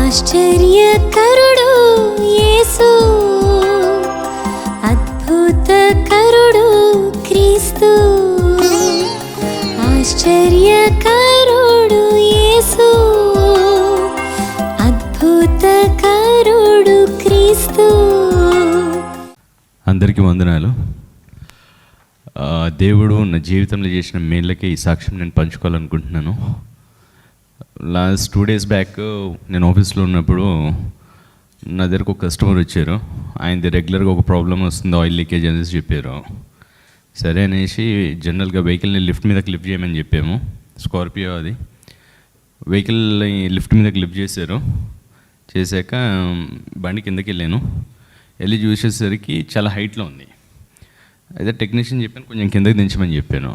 ఆశ్చర్యకరుడు యేసు, అద్భుతకరుడు క్రీస్తు. ఆశ్చర్యకరుడు యేసు, అద్భుతకరుడు క్రీస్తు. అందరికీ వందనాలు. దేవుడు నా జీవితంలో చేసిన మేళ్ళకి ఈ సాక్ష్యం నేను పంచుకోవాలనుకుంటున్నాను. లాస్ట్ 2 days బ్యాక్ నేను ఆఫీస్లో ఉన్నప్పుడు నా దగ్గరకు ఒక కస్టమర్ వచ్చారు. ఆయనది రెగ్యులర్గా ఒక ప్రాబ్లం వస్తుంది, ఆయిల్ లీకేజ్ అనేసి చెప్పారు. సరే అనేసి జనరల్గా వెహికల్ని లిఫ్ట్ మీదకి లిఫ్ట్ చేయమని చెప్పాము. స్కార్పియో అది. వెహికల్ లిఫ్ట్ మీదకి లిఫ్ట్ చేశారు. చేశాక బండి కిందకి వెళ్ళి చూసేసరికి చాలా హైట్లో ఉంది. అయితే టెక్నీషియన్ చెప్పాను కొంచెం కిందకి దించమని చెప్పాను,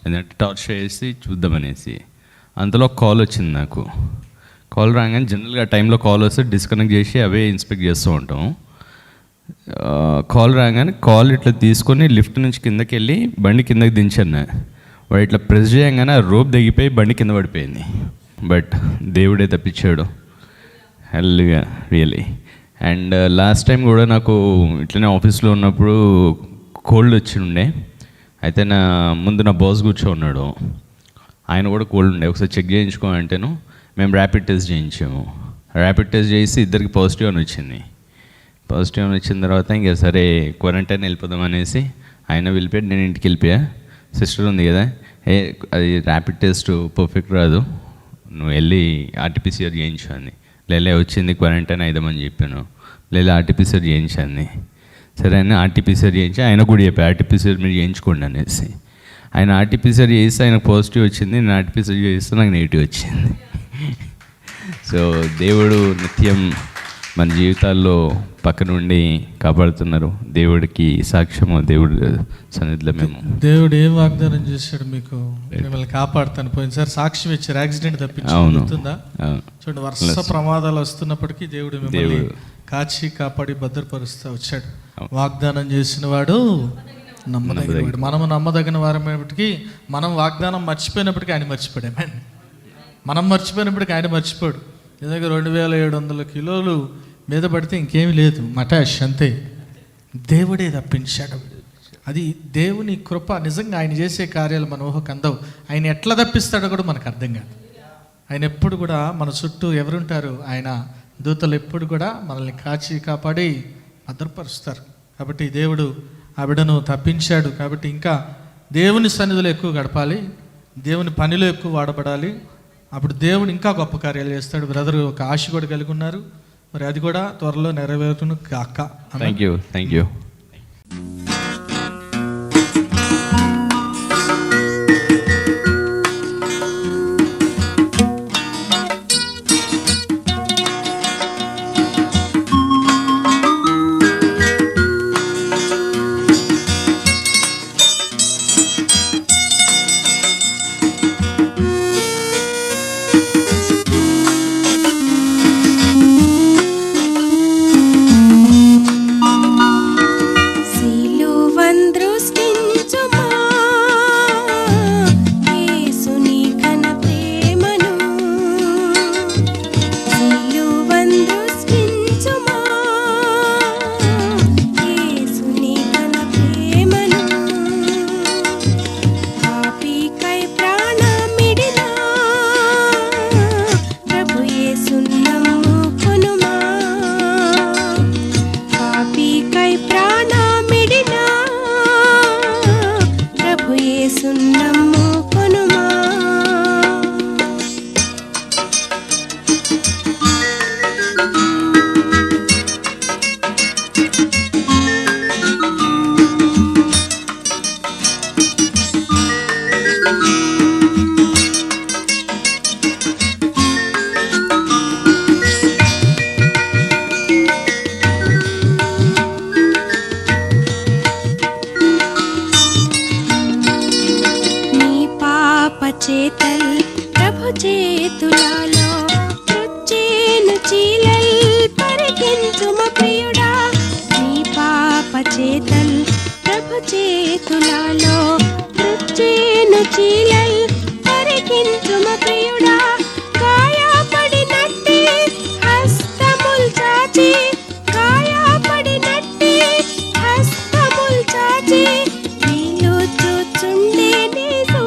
ఎందుకంటే టార్చ్ వేసి చూద్దామనేసి. అంతలో కాల్ వచ్చింది నాకు. కాల్ రాగానే జనరల్గా టైంలో కాల్ వస్తే డిస్కనెక్ట్ చేసి అవే ఇన్స్పెక్ట్ చేస్తూ ఉంటాం. కాల్ రాగానే కాల్ ఇట్లా తీసుకొని లిఫ్ట్ నుంచి కిందకి వెళ్ళి బండి కిందకి దించాను. వాడు ఇట్లా ప్రెస్ చేయగానే ఆ రోప్ దిగిపోయి బండి కింద పడిపోయింది. బట్ దేవుడే తప్పించాడు, Helga really. And last time కూడా నాకు ఇట్లనే ఆఫీస్లో ఉన్నప్పుడు కోల్డ్ వచ్చి ఉండే. అయితే నా ముందు నా బాస్ కూర్చో ఉన్నాడు, ఆయన కూడా కోల్డ్ ఉండే. ఒకసారి చెక్ చేయించుకోమంటేను మేము ర్యాపిడ్ టెస్ట్ చేయించాము. ర్యాపిడ్ టెస్ట్ చేసి ఇద్దరికి పాజిటివ్ అని వచ్చింది. పాజిటివ్ అని వచ్చిన తర్వాత ఇంకా సరే క్వారంటైన్ వెళ్ళిపోదాం అనేసి ఆయన వెళ్ళిపోయాడు, నేను ఇంటికి వెళ్ళిపోయా. సిస్టర్ ఉంది కదా, అది ర్యాపిడ్ టెస్ట్ పర్ఫెక్ట్ రాదు, నువ్వు వెళ్ళి ఆర్టీపీసీఆర్ చేయించు అంది. లేలే వచ్చింది క్వారంటైన్ అయిదామని చెప్పాను. లేదా ఆర్టీపీసీఆర్ చేయించాను. సరే అని ఆర్టీపీసీఆర్ చేయించి ఆయన కూడా చెప్పాను ఆర్టీపీసీఆర్ మీరు చేయించుకోండి అనేసి. ఆయన ఆర్టీపీసీఆర్ చేస్తే ఆయనకు పాజిటివ్ వచ్చింది, నేను ఆర్టీపీసీఆర్ చేస్తే నాకు నెగిటివ్ వచ్చింది. సో దేవుడు నిత్యం మన జీవితాల్లో పక్క నుండి కాపాడుతున్నారు. దేవుడికి సాక్ష్యము, దేవుడి సన్నిధిలో మేము. దేవుడు ఏం వాగ్దానం చేశాడు మీకు? మిమ్మల్ని కాపాడుతాను. పోయినసారి సాక్ష్యం ఇచ్చారు, యాక్సిడెంట్ తప్పించుతుందా? చూడండి, వరుస ప్రమాదాలు వస్తున్నప్పటికీ దేవుడు మిమ్మల్ని కాచి కాపాడి భద్రపరుస్తూ వచ్చాడు. వాగ్దానం చేసిన వాడు నమ్మదగినవాడు. మనము నమ్మదగిన వారమైనప్పటికీ మనం వాగ్దానం మర్చిపోయినప్పటికీ ఆయన మర్చిపోయాడు. మనం మర్చిపోయినప్పటికీ ఆయన మర్చిపోడు. మీ దగ్గర 2700 కిలోలు మీద పడితే ఇంకేమీ లేదు, మటాష్ అంతే. దేవుడే తప్పించాడు. అది దేవుని కృప. నిజంగా ఆయన చేసే కార్యాలు మన ఊహకు అందవు. ఆయన ఎట్లా తప్పిస్తాడో కూడా మనకు అర్థం కాదు. ఆయన ఎప్పుడు కూడా మన చుట్టూ ఎవరుంటారు, ఆయన దూతలు ఎప్పుడు కూడా మనల్ని కాచి కాపాడి భద్రపరుస్తారు. కాబట్టి దేవుడు ఆ బిడ్డను తప్పించాడు. కాబట్టి ఇంకా దేవుని సన్నిధిలో ఎక్కువ గడపాలి, దేవుని పనిలో ఎక్కువ వాడబడాలి. అప్పుడు దేవుడు ఇంకా గొప్ప కార్యాలు చేస్తాడు. బ్రదర్ ఒక ఆశ కూడా కలిగి ఉన్నారు, మరి అది కూడా త్వరలో నెరవేరును కాక. Thank you. సిలువ చేతల్ ప్రభు చేతులలో రుచ్చేను చీలల్ పరికించుమ ప్రియుడా నీ పాప చేతల్ ప్రభు చేతులలో రుచ్చేను చీలల్ పరికించుమ ప్రియుడా గాయపడినట్టి హస్తముల్ చాచి గాయపడినట్టి హస్తముల్ చాచి నీలో చూచుండే నీసు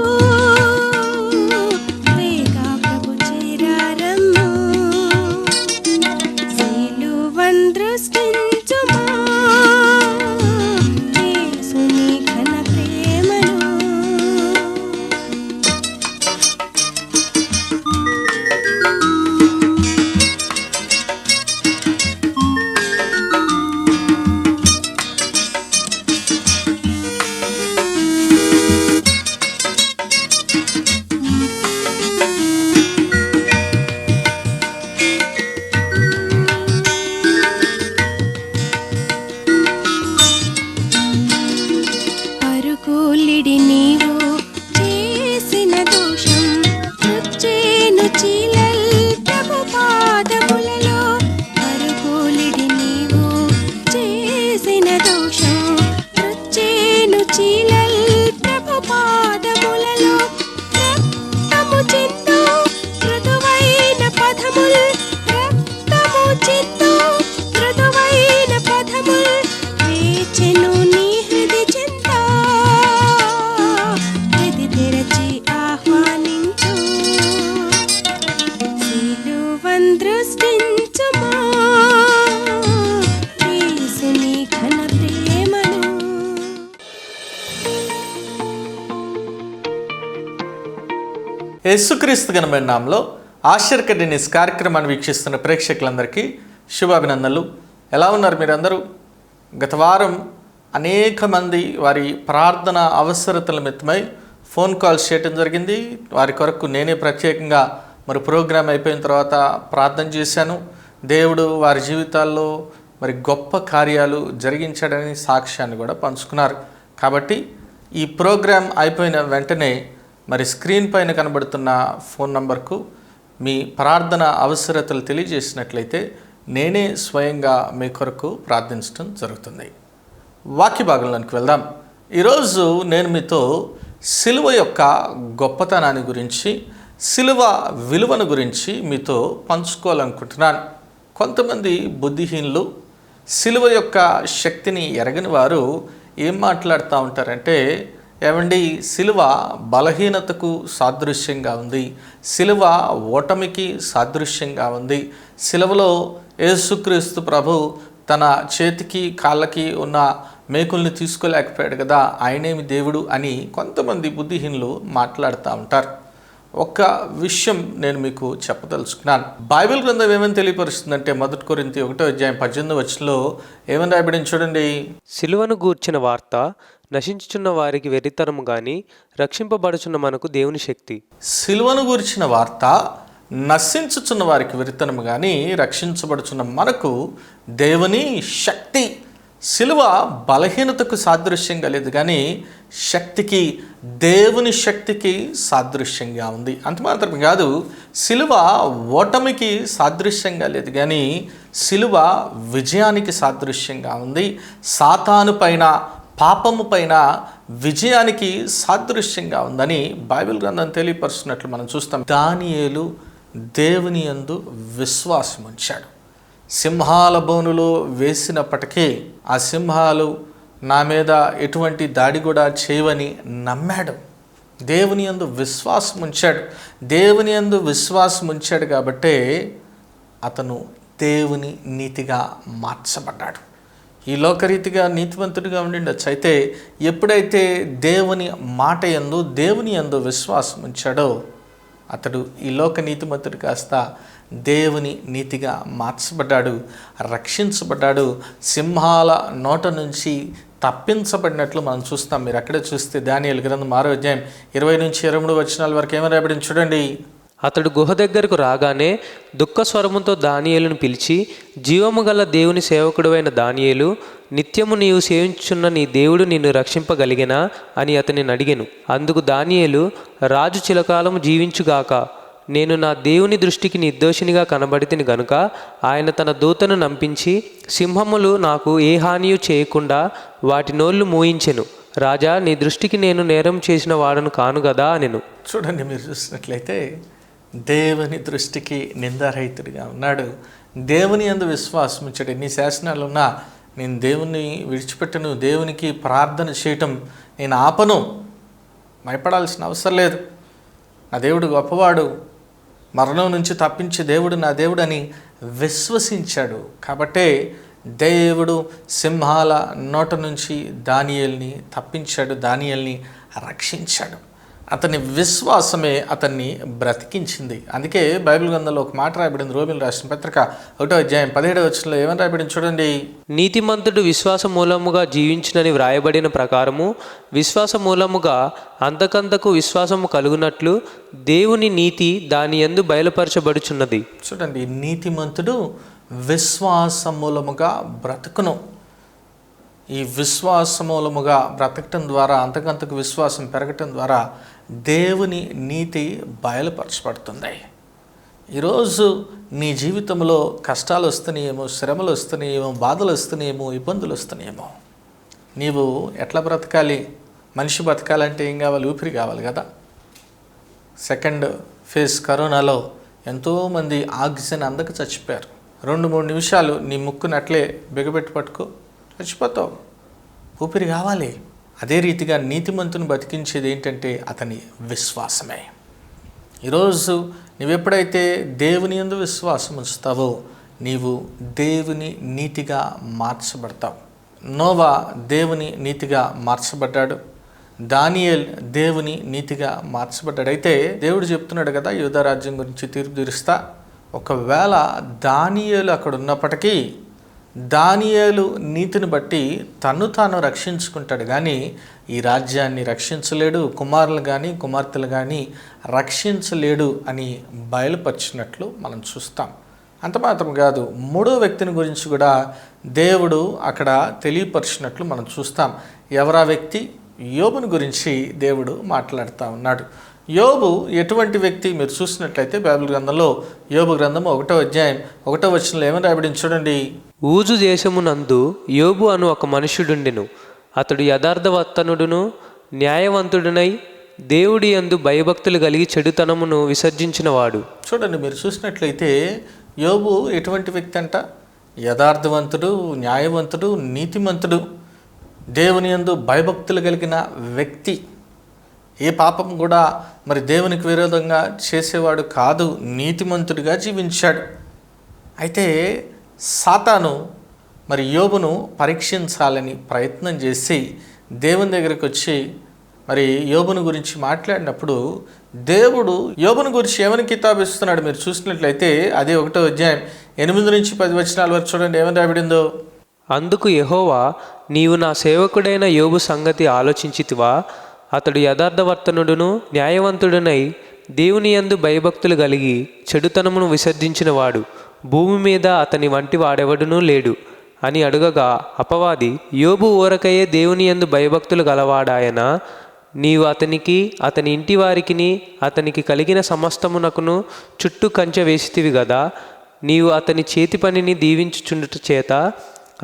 దృష్టించుమా యేసుని ఘన ప్రేమను పరుగులిడి నీవు చేసిన దోషం రుచ్చేను చీలల్ ప్రభు పాదములలో పరుగులిడి నీవు చేసిన దోషం రుచ్చేను చీలల్ ప్రభు పాదములలో రక్తము చిందు మృదువైన పదముల్ రక్తము చిందు మృదువైన పదముల్ వేచెను నీ హృది చింత హృది తెరచి ఆహ్వానించు సిలువన్ దృష్టించుమా యేసుని ఘన ప్రేమను. యేసుక్రీస్తు ఘనమైన నామములో ఆశ్చర్యకరమైన కార్యక్రమాన్ని వీక్షిస్తున్న ప్రేక్షకులందరికీ శుభాభినందనలు. ఎలా ఉన్నారు మీరందరూ? గత వారం అనేక మంది వారి ప్రార్థన అవసరతల మిత్తమై ఫోన్ కాల్స్ చేయడం జరిగింది. వారి కొరకు నేనే ప్రత్యేకంగా మరి ప్రోగ్రాం అయిపోయిన తర్వాత ప్రార్థన చేశాను. దేవుడు వారి జీవితాల్లో మరి గొప్ప కార్యాలు జరిగించాడని సాక్ష్యాన్ని కూడా పంచుకున్నారు. కాబట్టి ఈ ప్రోగ్రాం అయిపోయిన వెంటనే మరి స్క్రీన్ పైన కనబడుతున్న ఫోన్ నంబర్కు మీ ప్రార్థన అవసరతలు తెలియజేసినట్లయితే నేనే స్వయంగా మీ కొరకు ప్రార్థించడం జరుగుతుంది. వాక్య భాగంలోనికి వెళ్దాం. ఈరోజు నేను మీతో సిలువ యొక్క గొప్పతనాన్ని గురించి, సిలువ విలువను గురించి మీతో పంచుకోవాలనుకుంటున్నాను. కొంతమంది బుద్ధిహీనులు, సిలువ యొక్క శక్తిని ఎరగని వారు ఏం మాట్లాడుతూ ఉంటారంటే, ఏమండి సిలువ బలహీనతకు సాదృశ్యంగా ఉంది, సిలువ ఓటమికి సాదృశ్యంగా ఉంది, సిలువలో యేసుక్రీస్తు ప్రభు తన చేతికి కాళ్ళకి ఉన్న మేకుల్ని తీసుకోలేకపోయాడు కదా, ఆయనేమి దేవుడు అని కొంతమంది బుద్ధిహీనులు మాట్లాడుతూ ఉంటారు. ఒక్క విషయం నేను మీకు చెప్పదలుచుకున్నాను. బైబిల్ గ్రంథం ఏమని తెలియపరుస్తుందంటే 1 కొరింథీ 1:18 ఏమని రాయబడింది చూడండి. సిలువను గూర్చిన వార్త నశించుచున్న వారికి వెర్రితనము గాని రక్షింపబడుచున్న మనకు దేవుని శక్తి. సిలువను గూర్చిన వార్త నశించుచున్న వారికి వెర్రితనము గాని రక్షించబడుచున్న మనకు దేవుని శక్తి. సిలువ బలహీనతకు సాదృశ్యంగా లేదు కానీ శక్తికి, దేవుని శక్తికి సాదృశ్యంగా ఉంది. అంత మాత్రమే కాదు, సిలువ ఓటమికి సాదృశ్యంగా లేదు కానీ సిలువ విజయానికి సాదృశ్యంగా ఉంది. సాతాను పైన, పాపము పైన విజయానికి సాదృశ్యంగా ఉందని బైబిల్ గ్రంథం తెలియపరుస్తున్నట్లు మనం చూస్తాం. దానియేలు దేవుని యందు విశ్వాసం ఉంచాడు. సింహాల బోనులో వేసినప్పటికీ ఆ సింహాలు నా మీద ఎటువంటి దాడి కూడా చేయవని నమ్మాడు. దేవుని యందు విశ్వాసం ఉంచాడు. దేవుని యందు విశ్వాసం ఉంచాడు కాబట్టే అతను దేవుని నీతిగా మార్చబడ్డాడు. ఈ లోకరీతిగా నీతివంతుడిగా ఉండిండొచ్చు, అయితే ఎప్పుడైతే దేవుని మాట యందు, దేవుని యందు విశ్వాసం ఉంచాడో అతడు ఈ లోక నీతిమంతుడు కాస్త దేవుని నీతిగా మార్చబడ్డాడు, రక్షించబడ్డాడు. సింహాల నోట నుంచి తప్పించబడినట్లు మనం చూస్తాం. మీరు అక్కడే చూస్తే దానియేలు గ్రంథం 6వ అధ్యాయం 20 నుంచి 23 వచనాల వరకు ఏమని రాయబడింది చూడండి. అతడు గుహ దగ్గరకు రాగానే దుఃఖ స్వరముతో దానియేలును పిలిచి, జీవము గల దేవుని సేవకుడైన దానియేలు, నిత్యము నీవు సేవించుచున్న నీ దేవుడు నిన్ను రక్షింపగలిగెనా అని అతనిని అడిగెను. అందుకు దానియేలు, రాజు చిరకాలము జీవించుగాక, నేను నా దేవుని దృష్టికి నిర్దోషినిగా కనబడితిని గనుక ఆయన తన దూతను నంపించి సింహములు నాకు ఏ హానియు చేయకుండా వాటి నోళ్లు మూయించెను. రాజా, నీ దృష్టికి నేను నేరం చేసిన వాడను కాను గదా అనెను. చూడండి, మీరు చూసినట్లయితే దేవుని దృష్టికి నిందారహితుడిగా ఉన్నాడు. దేవుని యందు విశ్వాసం ఉంచాడు. ఎన్ని శాసనాలు ఉన్నా నేను దేవుని విడిచిపెట్టను, దేవునికి ప్రార్థన చేయటం నేను ఆపను, భయపడాల్సిన అవసరం లేదు, నా దేవుడు గొప్పవాడు, మరణం నుంచి తప్పించే దేవుడు నా దేవుడు అని విశ్వసించాడు. కాబట్టే దేవుడు సింహాల నోట నుంచి దానియేలుని తప్పించాడు, దానియేలుని రక్షించాడు. అతని విశ్వాసమే అతన్ని బ్రతికించింది. అందుకే బైబిల్ గ్రంథంలో ఒక మాట రాయబడింది. రోమీయులకు రాసిన పత్రిక 1వ అధ్యాయం 17వ వచనంలో ఏమని రాయబడింది చూడండి. నీతిమంతుడు విశ్వాస మూలముగా జీవించునని వ్రాయబడిన ప్రకారము విశ్వాస మూలముగా అంతకంతకు విశ్వాసము కలుగునట్లు దేవుని నీతి దాని యందు బయలుపరచబడుచున్నది. చూడండి, నీతిమంతుడు విశ్వాస మూలముగా బ్రతుకును. ఈ విశ్వాస మూలముగా బ్రతకటం ద్వారా, అంతకంతకు విశ్వాసం పెరగటం ద్వారా దేవుని నీతి బయలుపరచబడుతుంది. ఈరోజు నీ జీవితంలో కష్టాలు వస్తున్నాయేమో, శ్రమలు వస్తున్నాయేమో, బాధలు వస్తున్నాయేమో, ఇబ్బందులు వస్తున్నాయేమో. నీవు ఎట్లా బ్రతకాలి? మనిషి బ్రతకాలంటే ఏం కావాలి? ఊపిరి కావాలి కదా. సెకండ్ ఫేజ్ కరోనాలో ఎంతోమంది ఆక్సిజన్ అందక చచ్చిపోయారు. 2-3 నిమిషాలు నీ ముక్కును అట్లే బిగబెట్టి పట్టుకో, చచ్చిపోతావు. ఊపిరి కావాలి. అదే రీతిగా నీతిమంతుని బతికించేది ఏంటంటే అతని విశ్వాసమే. ఈరోజు నువ్వెప్పుడైతే దేవుని యందు విశ్వాసం ఉంచుతావో నీవు దేవుని నీతిగా మార్చబడతావు. నోవా దేవుని నీతిగా మార్చబడ్డాడు. దానియేలు దేవుని నీతిగా మార్చబడ్డాడు. అయితే దేవుడు చెప్తున్నాడు కదా, యూదా రాజ్యం గురించి తీర్పు తీరుస్తా. ఒకవేళ దానియేలు అక్కడ ఉన్నప్పటికీ దానియేలు నీతిని బట్టి తను తాను రక్షించుకుంటాడు, కానీ ఈ రాజ్యాన్ని రక్షించలేడు, కుమారులు కానీ కుమార్తెలు కానీ రక్షించలేడు అని బయలుపరిచినట్లు మనం చూస్తాం. అంత మాత్రం కాదు, 3వ వ్యక్తిని గురించి కూడా దేవుడు అక్కడ తెలియపరిచినట్లు మనం చూస్తాం. ఎవరా వ్యక్తి? యోబుని గురించి దేవుడు మాట్లాడుతూ ఉన్నాడు. యోబు ఎటువంటి వ్యక్తి? మీరు చూసినట్లయితే బైబిల్ గ్రంథంలో యోబు గ్రంథము 1వ అధ్యాయం 1వ వచనంలో ఏమని రాయబడింది చూడండి. ఊజు దేశమునందు యోబు అను ఒక మనుష్యుడుండెను. అతడు యథార్థవర్తనుడును న్యాయవంతుడునై దేవుడి యందు భయభక్తులు కలిగి చెడుతనమును విసర్జించినవాడు. చూడండి, మీరు చూసినట్లయితే యోబు ఎటువంటి వ్యక్తి అంట? యథార్థవంతుడు, న్యాయవంతుడు, నీతిమంతుడు, దేవుని యందు భయభక్తులు కలిగిన వ్యక్తి. ఏ పాపం కూడా మరి దేవునికి విరోధంగా చేసేవాడు కాదు, నీతిమంతుడిగా జీవించాడు. అయితే సాతాను మరి యోబును పరీక్షించాలని ప్రయత్నం చేసి దేవుని దగ్గరికి వచ్చి మరి యోబును గురించి మాట్లాడినప్పుడు దేవుడు యోబును గురించి ఏమని కితాబిస్తున్నాడు మీరు చూసినట్లయితే అదే 1వ అధ్యాయం 8 నుంచి 10 వచనాల వరకు చూడండి ఏమని రాబడిందో. అందుకు యెహోవా, నీవు నా సేవకుడైన యోబు సంగతి ఆలోచించితివా? అతడు యథార్థవర్తనుడును న్యాయవంతుడునై దేవుని యందు భయభక్తులు కలిగి చెడుతనమును విసర్జించినవాడు, భూమి మీద అతని వంటి వాడెవడునూ లేడు అని అడుగగా, అపవాది, యోబు ఊరకయే దేవుని యందు భయభక్తులు గలవాడాయన, నీవు అతనికి, అతని ఇంటి వారికిని, అతనికి కలిగిన సమస్తమునకును చుట్టూ కంచె వేసితివి గదా. నీవు అతని చేతి పనిని దీవించుచుండుట చేత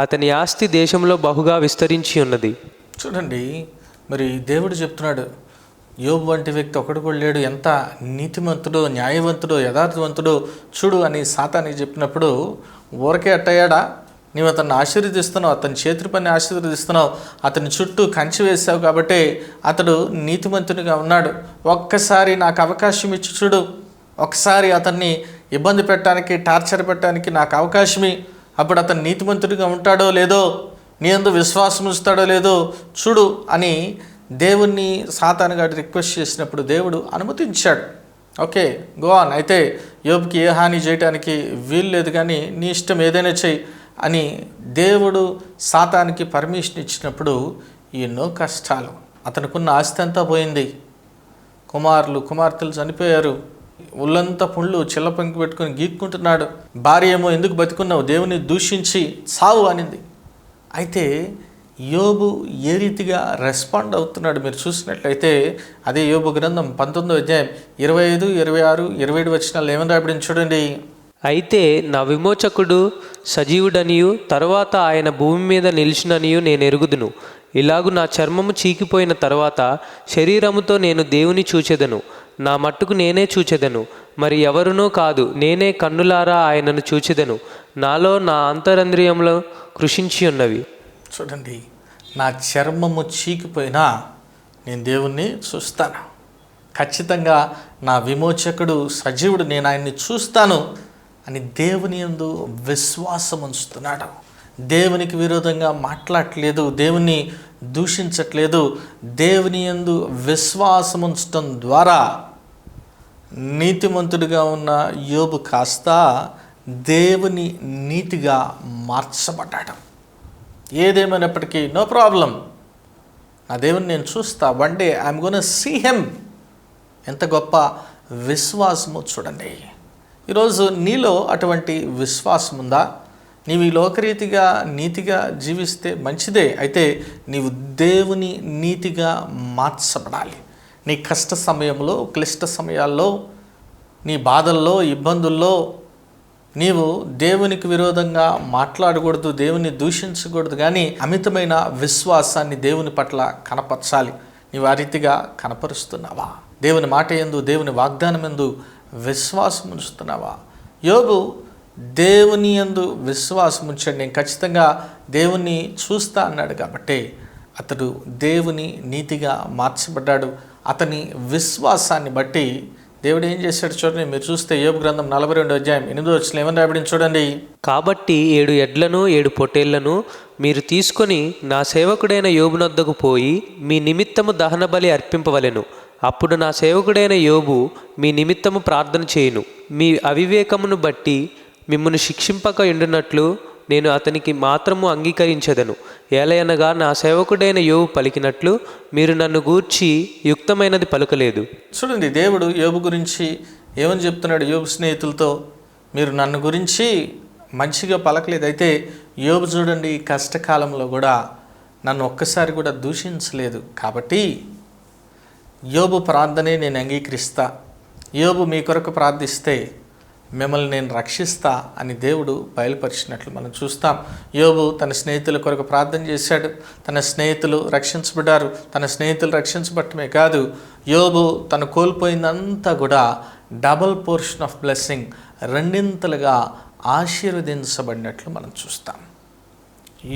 అతని ఆస్తి దేశంలో బహుగా విస్తరించి ఉన్నది. చూడండి, మరి దేవుడు చెప్తున్నాడు, యోబు వంటి వ్యక్తి ఒకడు కూడా లేడు, ఎంత నీతిమంతుడో, న్యాయవంతుడో, యథార్థవంతుడో చూడు అని సాతానికి చెప్పినప్పుడు ఊరకే అట్టయ్యాడా? నీవు అతన్ని ఆశీర్వదిస్తున్నావు, అతని చేతి పని ఆశీర్వదిస్తున్నావు, అతని చుట్టూ కంచె వేసావు కాబట్టి అతడు నీతిమంతునిగా ఉన్నాడు. ఒక్కసారి నాకు అవకాశం ఇచ్చి చూడు, ఒక్కసారి అతన్ని ఇబ్బంది పెట్టడానికి, టార్చర్ పెట్టడానికి నాకు అవకాశమే, అప్పుడు అతను నీతిమంతుడిగా ఉంటాడో లేదో, నీ యందు విశ్వాసం ఉంచుతాడో లేదో చూడు అని దేవుణ్ణి సాతాను గారు రిక్వెస్ట్ చేసినప్పుడు దేవుడు అనుమతించాడు. Okay, go on. అయితే యోబుకి ఏ హాని చేయడానికి వీలు లేదు, కానీ నీ ఇష్టం ఏదైనా చెయ్యి అని దేవుడు సాతానికి పర్మిషన్ ఇచ్చినప్పుడు ఎన్నో కష్టాలు, అతనుకున్న ఆస్తి అంతా పోయింది, కుమార్తెలు చనిపోయారు, ఒళ్ళంతా పుండ్లు చిల్లపంకి పెట్టుకొని గీక్కుంటున్నాడు, భార్య ఏమో ఎందుకు బతికున్నావు, దేవుని దూషించి సావు అనింది. అయితే యోబు ఏ రీతిగా రెస్పాండ్ అవుతున్నాడు మీరు చూసినట్లయితే అదే యోబు గ్రంథం 19వ అధ్యాయం 25, 26, 27 వచనాలు ఏమని రాయబడింది చూడండి. అయితే నా విమోచకుడు సజీవుడనియు తరువాత ఆయన భూమి మీద నిలిచిననియు నేను ఎరుగుదును. ఇలాగు నా చర్మము చీకిపోయిన తర్వాత శరీరముతో నేను దేవుని చూచెదను. నా మట్టుకు నేనే చూచెదను, మరి ఎవరునూ కాదు. నేనే కన్నులారా ఆయనను చూచెదను. నాలో నా అంతరంద్రియంలో కృషించి ఉన్నవి. చూడండి, నా చర్మము చీకిపోయినా నేను దేవుణ్ణి చూస్తాను, ఖచ్చితంగా నా విమోచకుడు సజీవుడు, నేను ఆయన్ని చూస్తాను అని దేవుని యందు విశ్వాసం ఉంచుతున్నాడు. దేవునికి విరోధంగా మాట్లాడట్లేదు, దేవుని దూషించట్లేదు. దేవుని యందు విశ్వాసం ఉంచడం ద్వారా నీతిమంతుడిగా ఉన్న యోబు కాస్త దేవుని నీతిగా మార్చబడ్డాడు. ఏదేమైనప్పటికీ నో ప్రాబ్లం, నా దేవుని నేను చూస్తా, one day I'm gonna see him. ఎంత గొప్ప విశ్వాసము చూడండి. ఈరోజు నీలో అటువంటి విశ్వాసం ఉందా? నీవు ఈ లోకరీతిగా నీతిగా జీవిస్తే మంచిదే, అయితే నీవు దేవుని నీతిగా మార్చబడాలి. నీ కష్ట సమయంలో, క్లిష్ట సమయాల్లో, నీ బాధల్లో, ఇబ్బందుల్లో నీవు దేవునికి విరోధంగా మాట్లాడకూడదు, దేవుని దూషించకూడదు, కానీ అమితమైన విశ్వాసాన్ని దేవుని పట్ల కనపరచాలి. నీవు ఆ రీతిగా కనపరుస్తున్నావా? దేవుని మాట యందు, దేవుని వాగ్దానం యందు విశ్వాసం ఉంచుతున్నావా? యోబు దేవుని యందు విశ్వాసం ఉంచాడు. నేను ఖచ్చితంగా దేవుణ్ణి చూస్తా అన్నాడు కాబట్టి అతడు దేవుని నీతిగా మార్చబడ్డాడు. అతని విశ్వాసాన్ని బట్టి దేవుడు ఏం చేశాడు చూడండి. మీరు చూస్తే యోబు గ్రంథం 42వ అధ్యాయం 8వ వచనం ఏమని రాయబడింది చూడండి. కాబట్టి 7 ఎడ్లను 7 పొట్టేళ్లను మీరు తీసుకొని నా సేవకుడైన యోబునొద్దకు పోయి మీ నిమిత్తము దహన బలి అర్పింపవలెను. అప్పుడు నా సేవకుడైన యోబు మీ నిమిత్తము ప్రార్థన చేయును. మీ అవివేకమును బట్టి మిమ్మల్ని శిక్షింపక ఉండునట్లు నేను అతనికి మాత్రము అంగీకరించదను. ఏలయనగా నా సేవకుడైన యోబు పలికినట్లు మీరు నన్ను గూర్చి యుక్తమైనది పలుకలేదు. చూడండి, దేవుడు యోబు గురించి ఏమని చెప్తున్నాడు యోబు స్నేహితులతో, మీరు నన్ను గురించి మంచిగా పలకలేదు. అయితే యోబు చూడండి, కష్టకాలంలో కూడా నన్ను ఒక్కసారి కూడా దూషించలేదు. కాబట్టి యోబు ప్రార్థనే నేను అంగీకరిస్తా, యోబు మీ కొరకు ప్రార్థిస్తే మిమ్మల్ని నేను రక్షిస్తా అని దేవుడు బయలుపరిచినట్లు మనం చూస్తాం. యోబు తన స్నేహితుల కొరకు ప్రార్థన చేశాడు, తన స్నేహితులు రక్షించబడ్డారు. తన స్నేహితులు రక్షించబడటమే కాదు, యోబు తను కోల్పోయిందంతా కూడా డబల్ పోర్షన్ ఆఫ్ బ్లెస్సింగ్, రెండింతలుగా ఆశీర్వదించబడినట్లు మనం చూస్తాం.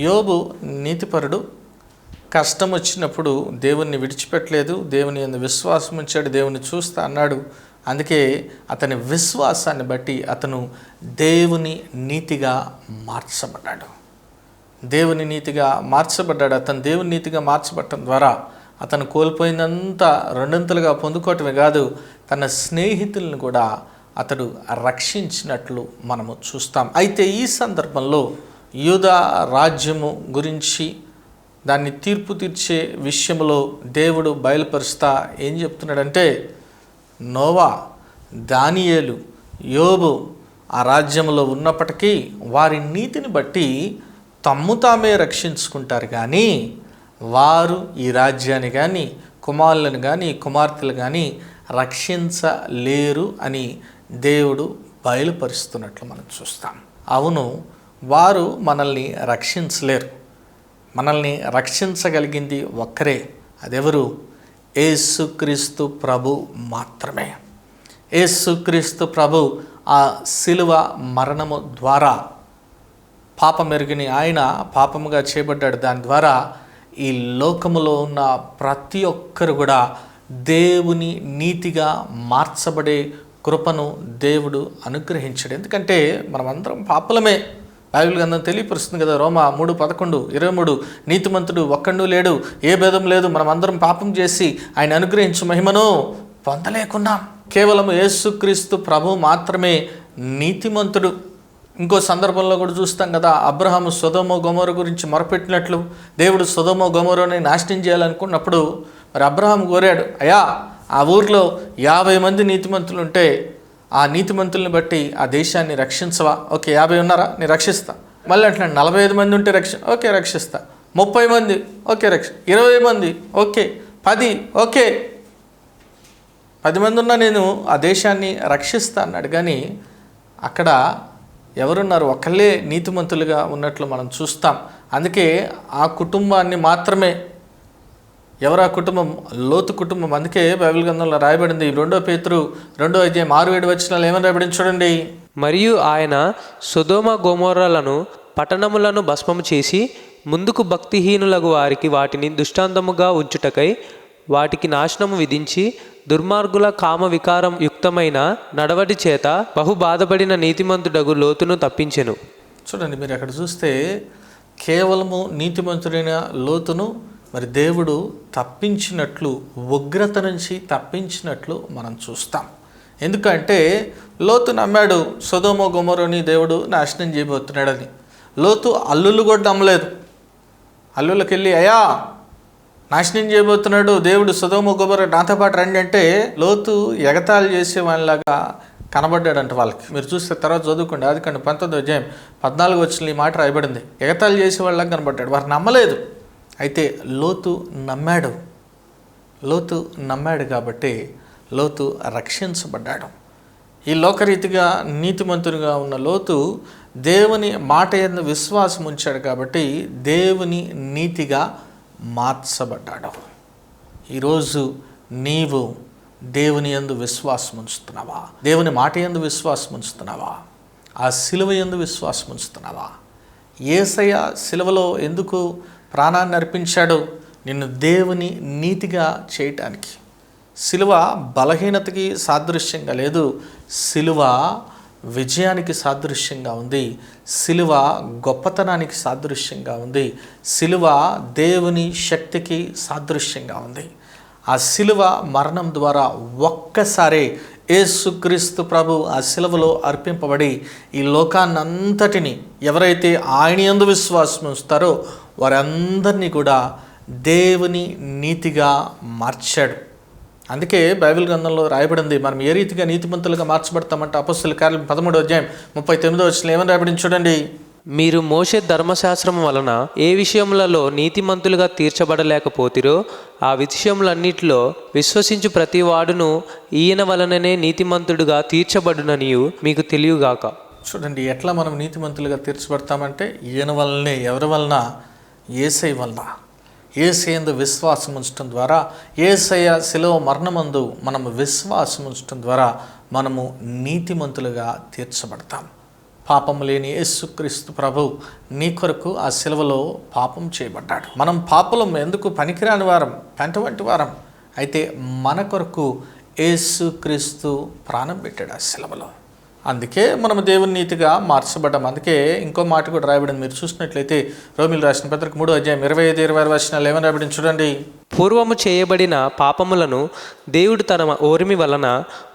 యోబు నీతిపరుడు, కష్టం వచ్చినప్పుడు దేవుణ్ణి విడిచిపెట్టలేదు, దేవుని యందు విశ్వాసం ఉంచాడు, దేవుని చూస్తా అన్నాడు. అందుకే అతని విశ్వాసాన్ని బట్టి అతను దేవుని నీతిగా మార్చబడ్డాడు. దేవుని నీతిగా మార్చబడ్డాడు. అతను దేవుని నీతిగా మార్చబడటం ద్వారా అతను కోల్పోయిందంతా రెండంతలుగా పొందుకోవటమే కాదు, తన స్నేహితులను కూడా అతడు రక్షించినట్లు మనము చూస్తాం. అయితే ఈ సందర్భంలో యూదా రాజ్యము గురించి, దాన్ని తీర్పు తీర్చే విషయంలో దేవుడు బయలుపరుస్తా ఏం చెప్తున్నాడంటే, నోవా, దానియేలు, యోబు ఆ రాజ్యంలో ఉన్నప్పటికీ వారి నీతిని బట్టి తమ్ము తామే రక్షించుకుంటారు, కానీ వారు ఈ రాజ్యాన్ని కానీ కుమారులను కానీ కుమార్తెలు కానీ రక్షించలేరు అని దేవుడు బయలుపరుస్తున్నట్లు మనం చూస్తాం. అవును, వారు మనల్ని రక్షించలేరు. మనల్ని రక్షించగలిగింది ఒక్కరే, అదెవరు? యేసుక్రీస్తు ప్రభు మాత్రమే. యేసుక్రీస్తు ప్రభు ఆ శిలువ మరణము ద్వారా పాపమెరుగని ఆయన పాపముగా చేయబడ్డాడు. దాని ద్వారా ఈ లోకములో ఉన్న ప్రతి ఒక్కరు కూడా దేవుని నీతిగా మార్చబడే కృపను దేవుడు అనుగ్రహించాడు. ఎందుకంటే మనమందరం పాపలమే. బైబిల్ గ్రంథం తెలియపరుస్తుంది కదా, రోమా 3:11, 23, నీతిమంతుడు ఒక్కడు లేడు, ఏ భేదం లేదు, మనం అందరం పాపం చేసి ఆయన అనుగ్రహించు మహిమను పొందలేకున్నాం. కేవలం యేసుక్రీస్తు ప్రభు మాత్రమే నీతిమంతుడు. ఇంకో సందర్భంలో కూడా చూస్తాం కదా, అబ్రహాము సొదొమ గొమొర గురించి మొరపెట్టినట్లు దేవుడు సొదొమ గొమొరని నాశనం చేయాలనుకున్నప్పుడు మరి అబ్రహాం కోరాడు, అయ్యా ఆ ఊర్లో 50 మంది నీతిమంతులు ఉంటే ఆ నీతిమంతుల్ని బట్టి ఆ దేశాన్ని రక్షించవా? ఓకే, 50 ఉన్నారా, నేను రక్షిస్తా. మళ్ళీ అంటున్నాడు 45 మంది ఉంటే ఓకే రక్షిస్తా. 30 మంది ఓకే 20 మంది ఓకే, 10 ఓకే, 10 మంది ఉన్నా నేను ఆ దేశాన్ని రక్షిస్తా అన్నాడు. కానీ అక్కడ ఎవరున్నారు? ఒకళ్ళే నీతిమంతులుగా ఉన్నట్లు మనం చూస్తాం. అందుకే ఆ కుటుంబాన్ని మాత్రమే, ఎవరు ఆ కుటుంబం? లోతు కుటుంబం. అందుకే బైబిల్ గ్రంథంలో రాయబడింది 2 పేతురు 2వ అధ్యాయం 6-7 వచనాలు ఏమని రాయబడింది చూడండి. మరియు ఆయన సొదొమ గొమొర్రాలను పట్టణములను భస్మము చేసి ముందుకు భక్తిహీనులకు వారికి వాటిని దృష్టాంతముగా ఉంచుటకై వాటికి నాశనము విధించి దుర్మార్గుల కామ వికారం యుక్తమైన నడవడి చేత బహు బాధపడిన నీతిమంతుడగు లోతును తప్పించెను. చూడండి, మీరు అక్కడ చూస్తే కేవలము నీతిమంతుడైన లోతును మరి దేవుడు తప్పించినట్లు, ఉగ్రత నుంచి తప్పించినట్లు మనం చూస్తాం. ఎందుకంటే లోతు నమ్మాడు సొదొమ గొమొరని దేవుడు నాశనం చేయబోతున్నాడని. లోతు అల్లుళ్ళు కూడా నమ్మలేదు. అల్లుళ్ళకి వెళ్ళి, అయ్యా నాశనం చేయబోతున్నాడు దేవుడు, సొదొమ గొమొర నాతో పాటు రండి అంటే లోతు ఎగతాళి చేసే వాళ్ళలాగా కనబడ్డాడంట వాళ్ళకి. మీరు చూస్తే తర్వాత చదువుకోండి, ఆదికాండం 19వ అధ్యాయం 14 వచనంలో ఈ మాట రాయబడింది. ఎగతాళి చేసే వాళ్ళలాగా కనబడ్డాడు. వారు నమ్మలేదు. అయితే లోతు నమ్మాడు కాబట్టి లోతు రక్షించబడ్డాడు. ఈ లోకరీతిగా నీతిమంతునిగా ఉన్న లోతు దేవుని మాట యందు విశ్వాసం ఉంచాడు కాబట్టి దేవుని నీతిగా మార్చబడ్డాడు. ఈరోజు నీవు దేవుని యందు విశ్వాసం ఉంచుతున్నావా? దేవుని మాట యందు విశ్వాసం ఉంచుతున్నావా? ఆ సిలువ యందు విశ్వాసం ఉంచుతున్నావా? యేసయ్య సిలువలో ఎందుకు ప్రాణాన్ని అర్పించాడు? నిన్ను దేవుని నీతిగా చేయటానికి. సిలువ బలహీనతకి సాదృశ్యంగా లేదు, సిలువ విజయానికి సాదృశ్యంగా ఉంది. సిలువ గొప్పతనానికి సాదృశ్యంగా ఉంది. సిలువ దేవుని శక్తికి సాదృశ్యంగా ఉంది. ఆ సిలువ మరణం ద్వారా ఒక్కసారి యేసుక్రీస్తు ప్రభు ఆ సిలువలో అర్పింపబడి ఈ లోకాన్నంతటిని ఎవరైతే ఆయన యందు విశ్వాసం ఉంచుతారో వారందరినీ కూడా దేవుని నీతిగా మార్చాడు. అందుకే బైబిల్ గ్రంథంలో రాయబడింది, మనం ఏ రీతిగా నీతిమంతులుగా మార్చబడతామంటే అపొస్తలుల కార్యం 13వ అధ్యాయం 39వ వచనంలో ఏమని రాయబడింది చూడండి. మీరు మోషే ధర్మశాస్త్రము వలన ఏ విషయములలో నీతిమంతులుగా తీర్చబడలేకపోతిరో ఆ విషయములన్నిటిలో విశ్వసించు ప్రతి వాడును ఈయన వలననే నీతిమంతుడుగా తీర్చబడుననియు మీకు తెలియగాక. చూడండి, ఎట్లా మనం నీతిమంతులుగా తీర్చబడతామంటే ఈయన వలనే. ఎవరి వలన? యేసయ్య వలన. యేసయ్యందు విశ్వాసం ఉంచడం ద్వారా, యేసయ్య శిలువ మరణమందు మనము విశ్వాసం ఉంచడం ద్వారా మనము నీతిమంతులుగా తీర్చబడతాం. పాపం లేని యేసుక్రీస్తు ప్రభు నీ కొరకు ఆ శిలువలో పాపం చేయబడ్డాడు. మనం పాపలం ఎందుకు పనికిరాని వారం, పెంట వంటి వారం. అయితే మన కొరకు యేసుక్రీస్తు ప్రాణం పెట్టాడు ఆ శిలువలో. అందుకే మనం దేవుని నీతిగా మార్చబడ్డాం. అందుకే ఇంకో మాట కూడా రాయబడింది. మీరు చూసినట్లయితే రోమీయులకు రాసిన పత్రిక 3వ అధ్యాయం 25-26 వచనాలు ఏమని రాయబడింది చూడండి. పూర్వము చేయబడిన పాపములను దేవుడు తన ఓరిమి వలన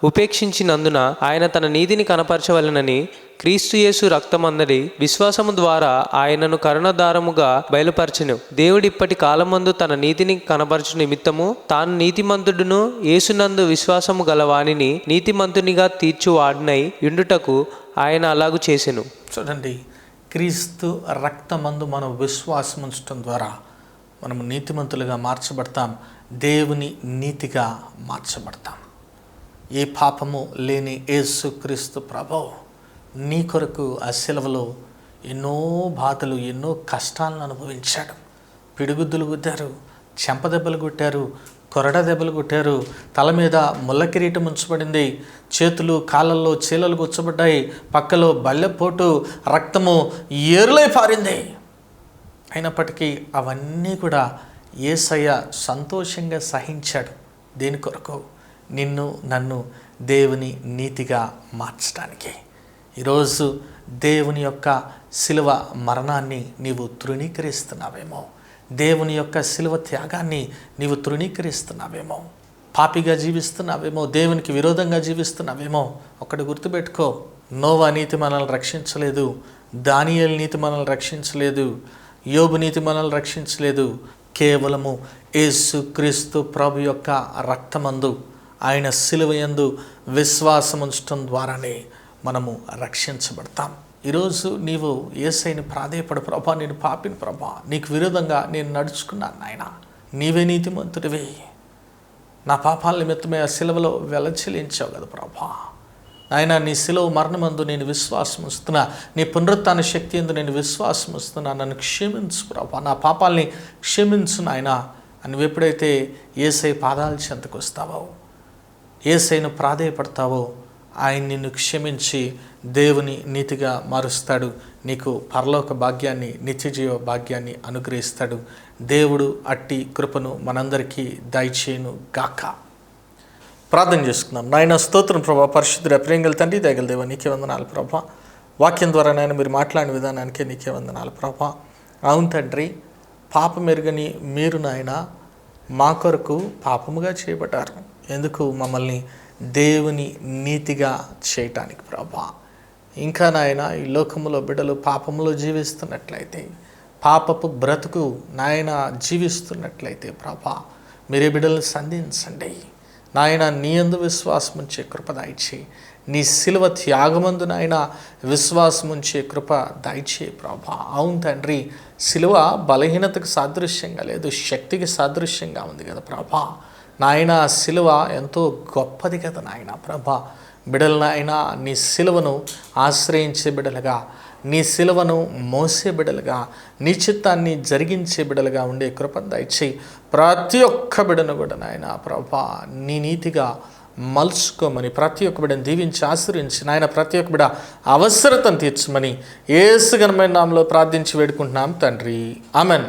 ఉపేక్షించినందున ఆయన తన నీతిని కనపరచవలనని క్రీస్తు యేసు రక్తమందరి విశ్వాసము ద్వారా ఆయనను కరుణాధారముగా బయలుపరచెను. దేవుడు ఇప్పటి కాలమందు తన నీతిని కనపరచు నిమిత్తము తాను నీతిమంతుడును యేసునందు విశ్వాసము గల వానిని నీతిమంతునిగా తీర్చువాడినై యుండుటకు ఆయన అలాగు చేసెను. చూడండి, క్రీస్తు రక్తమందు మనం విశ్వాసం ఉంచడం ద్వారా మనము నీతిమంతులుగా మార్చబడతాం, దేవుని నీతిగా మార్చబడతాం. ఏ పాపము లేని యేసుక్రీస్తు ప్రభువు నీ కొరకు ఆ శిలువలో ఎన్నో బాధలు, ఎన్నో కష్టాలను అనుభవించాడు. పిడుగుద్దులు గుద్దారు, చెంపదెబ్బలు కొట్టారు, కొరడ దెబ్బలు కొట్టారు, తల మీద ముళ్ళ కిరీటం ఉంచబడింది, చేతులు కాళ్ళల్లో చీలలు గుచ్చబడ్డాయి, పక్కలో బల్లెపోటు, రక్తము ఏరులై పారింది. అయినప్పటికీ అవన్నీ కూడా యేసయ్య సంతోషంగా సహించాడు. దేని కొరకు? నిన్ను నన్ను దేవుని నీతిగా మార్చడానికి. ఈరోజు దేవుని యొక్క శిలువ మరణాన్ని నీవు తృణీకరిస్తున్నావేమో, దేవుని యొక్క శిలువ త్యాగాన్ని నీవు తృణీకరిస్తున్నావేమో, పాపిగా జీవిస్తున్నావేమో, దేవునికి విరోధంగా జీవిస్తున్నావేమో. ఒకటి గుర్తుపెట్టుకో, నోవా నీతి మనల్ని రక్షించలేదు, దానియేలు నీతి మనల్ని రక్షించలేదు, యోబు నీతి మనల్ని రక్షించలేదు. కేవలము యేసుక్రీస్తు ప్రభు యొక్క రక్తమందు, ఆయన శిలువ యందు విశ్వాసం ఉంచడం ద్వారానే మనము రక్షించబడతాం. ఈరోజు నీవు యేసయ్యని ప్రాధేయపడు, ప్రభా నేను పాపిని ప్రభా, నీకు విరోధంగా నేను నడుచుకున్నాను నాయన, నీవే నీతిమంతుడివే, నా పాపాల నిమిత్తమే ఆ శిలువలో వెలచెల్లించావు కదా ప్రభా. నాయన నీ శిలువ మరణమందు నేను విశ్వాసం వస్తున్నా, నీ పునరుత్థాన శక్తి యందు నేను విశ్వాసం వస్తున్నా, నన్ను క్షమించు ప్రభా, నా పాపాలని క్షమించు నాయన అని నువ్వు ఎప్పుడైతే యేసయ్య పాదాల చెంతకు వస్తావో, యేసయ్యను ప్రాధేయపడతావో, ఆయన నిన్ను క్షమించి దేవుని నీతిగా మారుస్తాడు. నీకు పరలోక భాగ్యాన్ని, నిత్యజీవ భాగ్యాన్ని అనుగ్రహిస్తాడు. దేవుడు అట్టి కృపను మనందరికీ దయచేయును గాక. ప్రార్థన చేసుకుందాం. నాయన స్తోత్రం ప్రభా, పరిశుద్ధుడ, ప్రేంగల తండ్రి, దయగల దేవ, నీకే వందనాలు ప్రభా. వాక్యం ద్వారా నాయన మీరు మాట్లాడిన విధానానికే నీకే వందనాలు ప్రభా. అవును తండ్రి, పాపం ఎరుగని మీరు నాయన మా కొరకు పాపముగా చేయబడ్డారు. ఎందుకు? మమ్మల్ని దేవుని నీతిగా చేయటానికి ప్రభా. ఇంకా నాయన ఈ లోకములో బిడ్డలు పాపములో జీవిస్తున్నట్లయితే, పాపపు బ్రతుకు నాయన జీవిస్తున్నట్లయితే ప్రభా, మీరే బిడ్డలను సంధించండి నాయన. నీ యందు విశ్వాసం ఉంచే కృప దయచే, నీ శిలువ త్యాగమందు నాయన విశ్వాసం ఉంచే కృప దయచే ప్రభా. అవును తండ్రి, శిలువ బలహీనతకు సాదృశ్యంగా లేదు, శక్తికి సాదృశ్యంగా ఉంది కదా ప్రభా. నాయన శిలువ ఎంతో గొప్పది కదా నాయన ప్రభా. బిడల నాయన నీ శిలువను ఆశ్రయించే బిడలుగా, నీ శిలువను మోసే బిడలుగా, నీ చిత్తాన్ని జరిగించే బిడలుగా ఉండే కృపను దయచేయి. ప్రతి ఒక్క బిడను కూడా నాయన ప్రభా నీ నీతిగా మలుచుకోమని, ప్రతి ఒక్క బిడను దీవించి ఆశ్రయించి నాయన ప్రతి ఒక్క బిడ అవసరతను తీర్చమని యేసు ఘనమైన నామములో ప్రార్థించి వేడుకుంటున్నాం తండ్రి, ఆమెన్.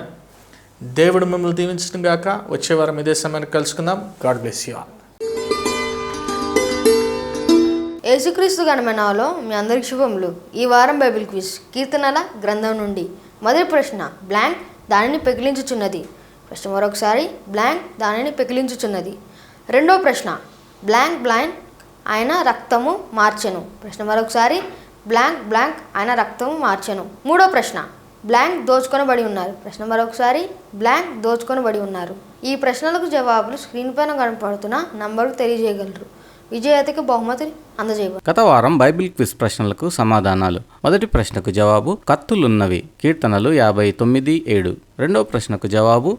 దేవుడు మిమ్మల్ని దీవించడం గాక. వచ్చే వారం ఇదే సమయాన్ని కలుసుకుందాం. God bless you all. యేసుక్రీస్తు ఘనమైనలో మీ అందరికి శుభములు. ఈ వారం బైబిల్ క్విజ్ కీర్తనల గ్రంథం నుండి. మొదటి ప్రశ్న, బ్లాంక్ దానిని పెకిలించుచున్నది. ప్రశ్న మరొకసారి, బ్లాంక్ దానిని పెకిలించుచున్నది. రెండో ప్రశ్న, బ్లాంక్ బ్లాంక్ ఆయన రక్తము మార్చెను. ప్రశ్న మరొకసారి, బ్లాంక్ బ్లాంక్ ఆయన రక్తము మార్చెను. మూడో ప్రశ్న, బ్లాంక్ దోచుకొనబడి ఉన్నారు. ప్రశ్న మరొకసారి, బ్లాంక్ దోచుకొనబడి ఉన్నారు. ఈ ప్రశ్నలకు జవాబులు స్క్రీన్ పైన కనపడుతున్న నంబర్కు తెలియజేయగలరు. విజేతకి బహుమతి అందజేయబడింది. గత వారం బైబిల్ క్విజ్ ప్రశ్నలకు సమాధానాలు. మొదటి ప్రశ్నకు జవాబు కత్తులున్నవి, కీర్తనలు 59:7. రెండో ప్రశ్నకు జవాబు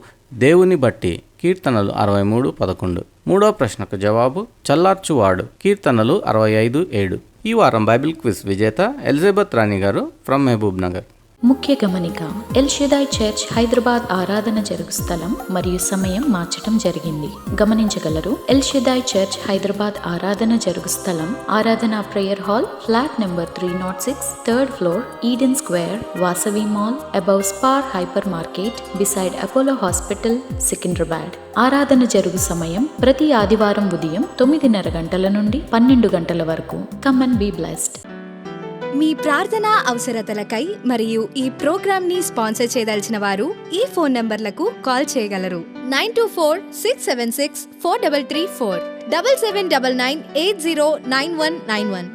దేవుని బట్టి, కీర్తనలు 63:11. మూడో ప్రశ్నకు జవాబు చల్లార్చువాడు, కీర్తనలు 65:7. ఈ వారం బైబిల్ క్విజ్ విజేత ఎలిజబెత్ రాణి గారు ఫ్రమ్ మహబూబ్ నగర్. ముఖ్య గమనిక, ఎల్ షదాయ్ చర్చ్ హైదరాబాద్ ఆరాధన జరుగు స్థలం మరియు సమయం మార్చటం జరిగింది. గమనించగలరు. ఎల్ షదాయ్ చర్చ్ హైదరాబాద్ ఆరాధన జరుగు స్థలం ఆరాధన prayer hall, flat number 306, 3rd floor, Eden square, Vasavi mall, above spar hyper market, beside Apollo hospital, Secunderabad. ఆరాధన జరుగు సమయం ప్రతి ఆదివారం ఉదయం 9:30 గంటల నుండి 12 గంటల వరకు. Come and be blessed. మీ ప్రార్థనా అవసరతలకై మరియు ఈ ప్రోగ్రామ్ ని స్పాన్సర్ చేయదలిచిన వారు ఈ ఫోన్ నంబర్లకు కాల్ చేయగలరు. 924-676-4334, 7799-809191.